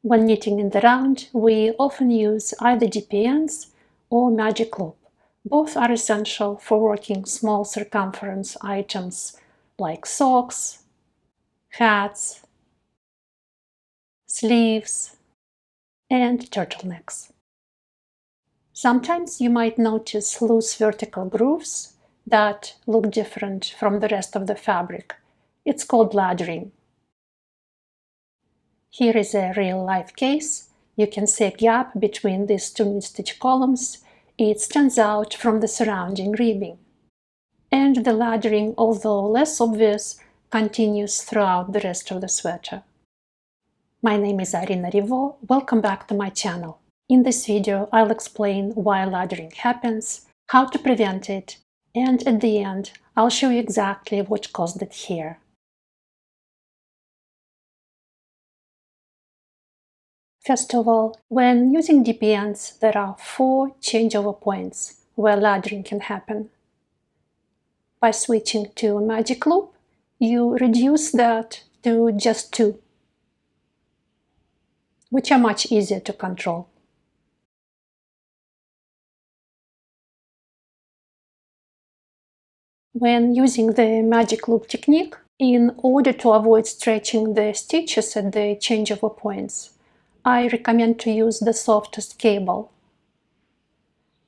When knitting in the round, we often use either DPNs or magic loop. Both are essential for working small circumference items like socks, hats, sleeves, and turtlenecks. Sometimes you might notice loose vertical grooves that look different from the rest of the fabric. It's called laddering. Here is a real-life case. You can see a gap between these two knit-stitch columns. It stands out from the surrounding ribbing. And the laddering, although less obvious, continues throughout the rest of the sweater. My name is Irina Rivo. Welcome back to my channel. In this video, I'll explain why laddering happens, how to prevent it, and at the end, I'll show you exactly what caused it here. First of all, when using DPNs, there are 4 changeover points where laddering can happen. By switching to magic loop, you reduce that to just 2, which are much easier to control. When using the magic loop technique, in order to avoid stretching the stitches at the changeover points, I recommend to use the softest cable.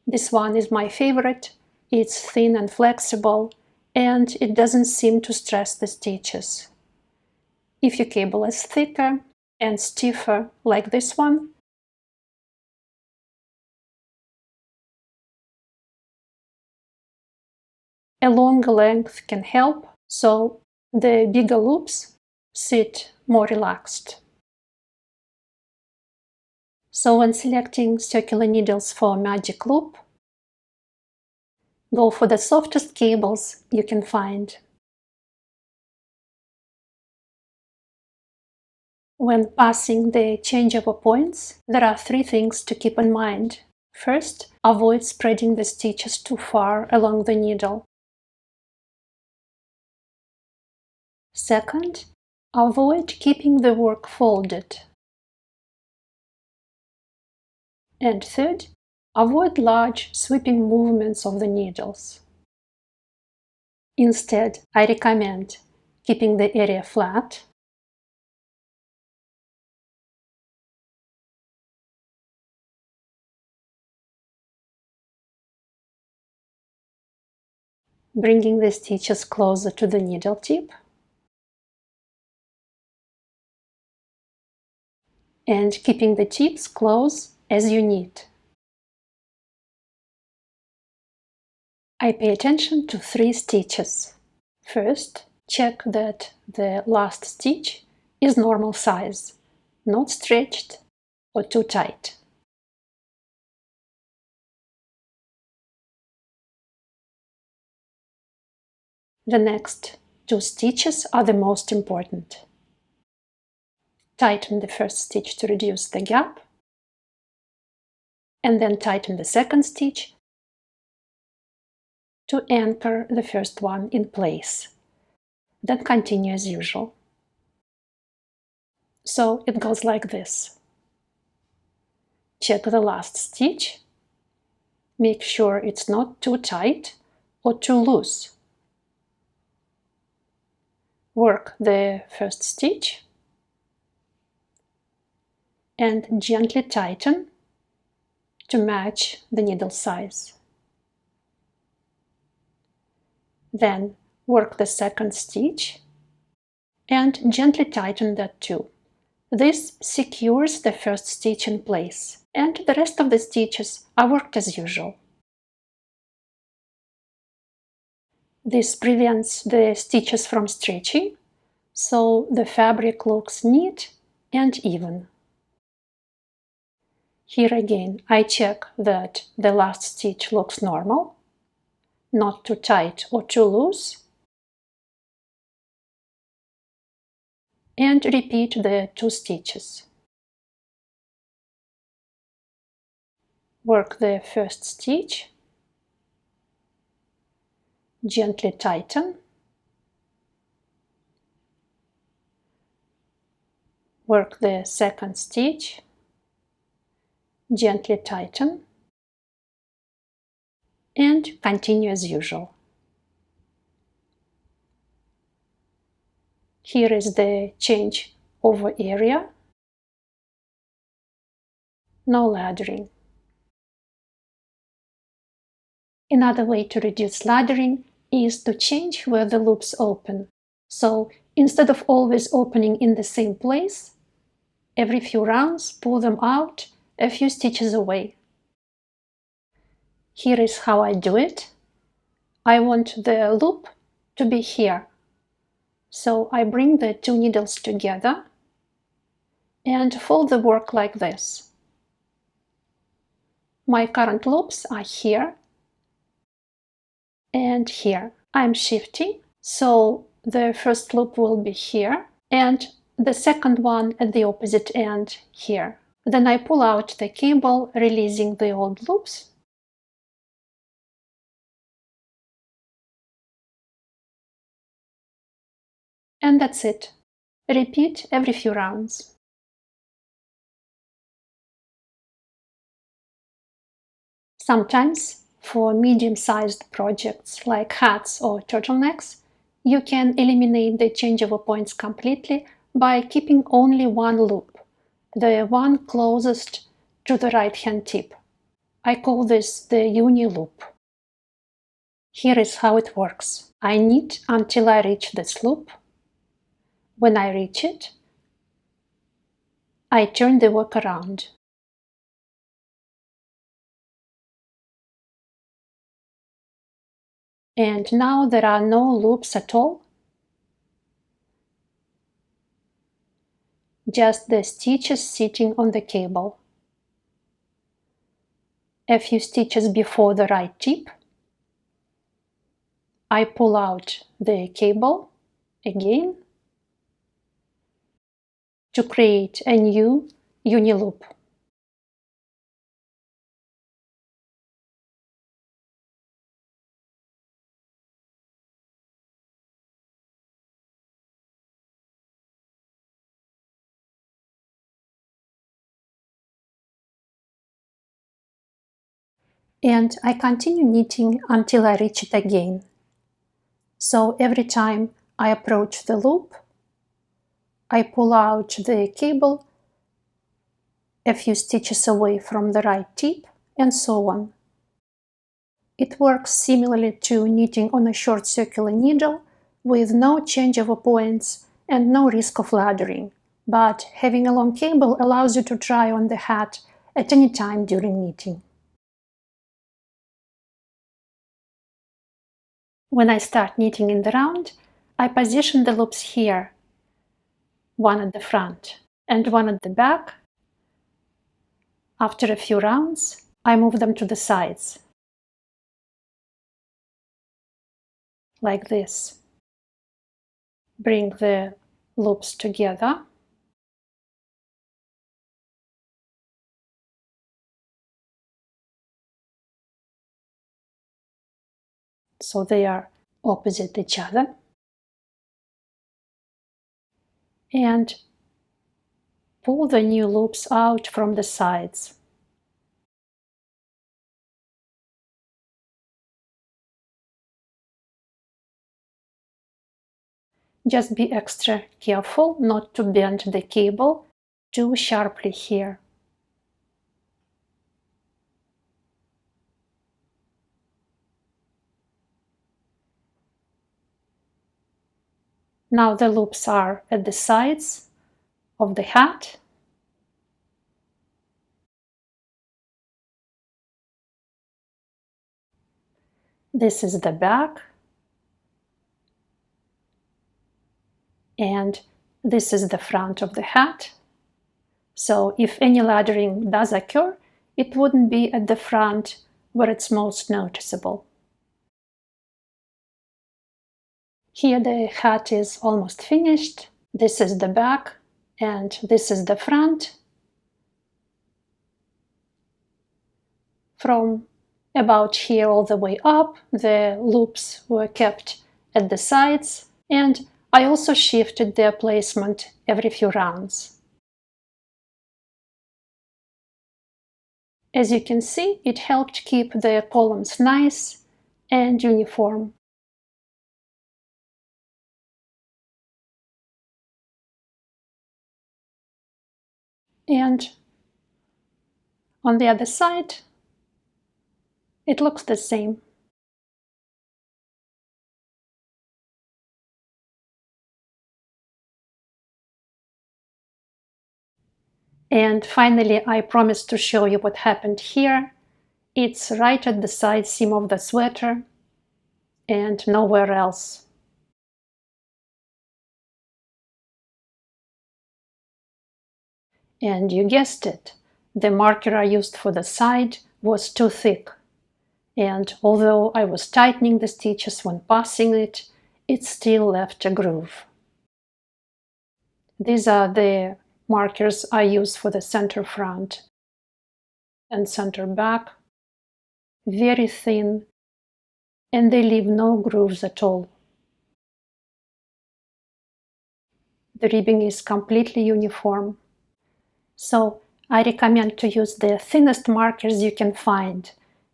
This one is my favorite. It's thin and flexible, and it doesn't seem to stress the stitches. If your cable is thicker and stiffer, like this one, a longer length can help, so the bigger loops sit more relaxed. So when selecting circular needles for magic loop, go for the softest cables you can find. When passing the changeover points, there are 3 things to keep in mind. First, avoid spreading the stitches too far along the needle. Second, avoid keeping the work folded. And third, avoid large sweeping movements of the needles. Instead, I recommend keeping the area flat, bringing the stitches closer to the needle tip, and keeping the tips close as you knit. I pay attention to 3 stitches. First, check that the last stitch is normal size, not stretched or too tight. The next 2 stitches are the most important. Tighten the first stitch to reduce the gap, and then tighten the second stitch to anchor the first one in place. Then continue as usual. So it goes like this. Check the last stitch. Make sure it's not too tight or too loose. Work the first stitch and gently tighten to match the needle size. Then work the second stitch and gently tighten that too. This secures the first stitch in place, and the rest of the stitches are worked as usual. This prevents the stitches from stretching, so the fabric looks neat and even. Here again, I check that the last stitch looks normal, not too tight or too loose, and repeat the 2 stitches. Work the first stitch, gently tighten, Work the second stitch, gently tighten, and continue as usual. Here is the change over area. No laddering. Another way to reduce laddering is to change where the loops open. So instead of always opening in the same place, every few rounds pull them out a few stitches away. Here is how I do it. I want the loop to be here. So I bring the two needles together and fold the work like this. My current loops are here and here. I'm shifting, so the first loop will be here and the second one at the opposite end here. Then I pull out the cable, releasing the old loops. And that's it. Repeat every few rounds. Sometimes, for medium-sized projects like hats or turtlenecks, you can eliminate the changeover points completely by keeping only one loop, the one closest to the right-hand tip. I call this the uni-loop. Here is how it works. I knit until I reach this loop. When I reach it, I turn the work around. And now there are no loops at all, just the stitches sitting on the cable. A few stitches before the right tip, I pull out the cable again to create a new uni-loop. And I continue knitting until I reach it again. So every time I approach the loop, I pull out the cable a few stitches away from the right tip, and so on. It works similarly to knitting on a short circular needle with no changeover points and no risk of laddering, but having a long cable allows you to try on the hat at any time during knitting. When I start knitting in the round, I position the loops here, one at the front and one at the back. After a few rounds, I move them to the sides, like this. Bring the loops together. So they are opposite each other. And pull the new loops out from the sides. Just be extra careful not to bend the cable too sharply here. Now the loops are at the sides of the hat. This is the back. And this is the front of the hat. So if any laddering does occur, it wouldn't be at the front where it's most noticeable. Here the hat is almost finished. This is the back and this is the front. From about here all the way up, the loops were kept at the sides, and I also shifted their placement every few rounds. As you can see, it helped keep the columns nice and uniform. And on the other side, it looks the same. And finally, I promised to show you what happened here. It's right at the side seam of the sweater and nowhere else. And you guessed it, the marker I used for the side was too thick. And although I was tightening the stitches when passing it, it still left a groove. These are the markers I use for the center front and center back. Very thin, and they leave no grooves at all. The ribbing is completely uniform. So I recommend to use the thinnest markers you can find,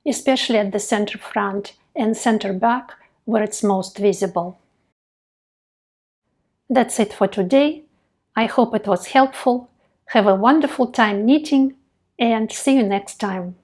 especially at the center front and center back where it's most visible. That's it for today. I hope it was helpful. Have a wonderful time knitting and see you next time.